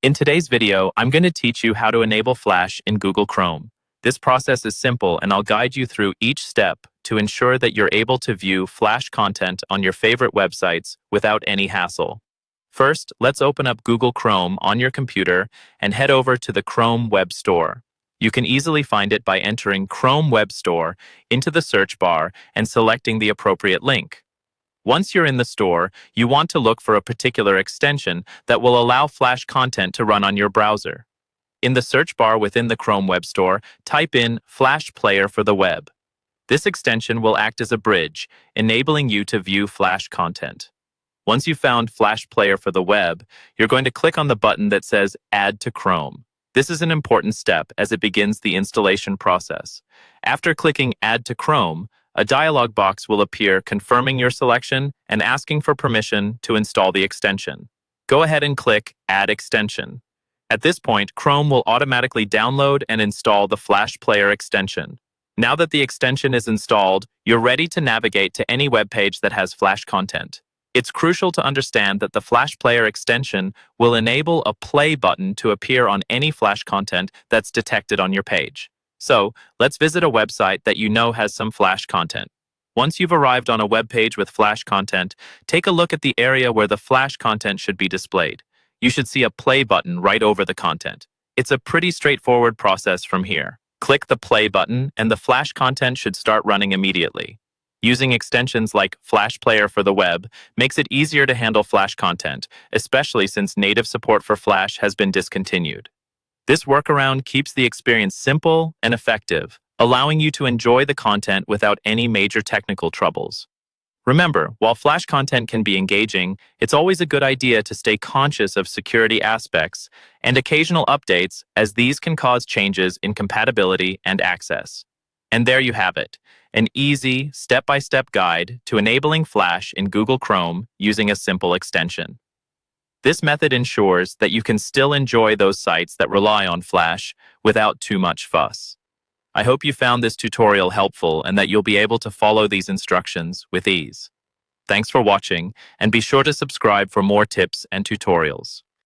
In today's video, I'm going to teach you how to enable Flash in Google Chrome. This process is simple, and I'll guide you through each step to ensure that you're able to view Flash content on your favorite websites without any hassle. First, let's open up Google Chrome on your computer and head over to the Chrome Web Store. You can easily find it by entering Chrome Web Store into the search bar and selecting the appropriate link. Once you're in the store, you want to look for a particular extension that will allow Flash content to run on your browser. In the search bar within the Chrome Web Store, type in Flash Player for the web. This extension will act as a bridge, enabling you to view Flash content. Once you've found Flash Player for the web, you're going to click on the button that says Add to Chrome. This is an important step as it begins the installation process. After clicking Add to Chrome, a dialog box will appear confirming your selection and asking for permission to install the extension. Go ahead and click Add Extension. At this point, Chrome will automatically download and install the Flash Player extension. Now that the extension is installed, you're ready to navigate to any web page that has Flash content. It's crucial to understand that the Flash Player extension will enable a play button to appear on any Flash content that's detected on your page. So, let's visit a website that you know has some Flash content. Once you've arrived on a web page with Flash content, take a look at the area where the Flash content should be displayed. You should see a play button right over the content. It's a pretty straightforward process from here. Click the play button and the Flash content should start running immediately. Using extensions like Flash Player for the web makes it easier to handle Flash content, especially since native support for Flash has been discontinued. This workaround keeps the experience simple and effective, allowing you to enjoy the content without any major technical troubles. Remember, while Flash content can be engaging, it's always a good idea to stay conscious of security aspects and occasional updates, as these can cause changes in compatibility and access. And there you have it, an easy, step-by-step guide to enabling Flash in Google Chrome using a simple extension. This method ensures that you can still enjoy those sites that rely on Flash without too much fuss. I hope you found this tutorial helpful and that you'll be able to follow these instructions with ease. Thanks for watching, and be sure to subscribe for more tips and tutorials.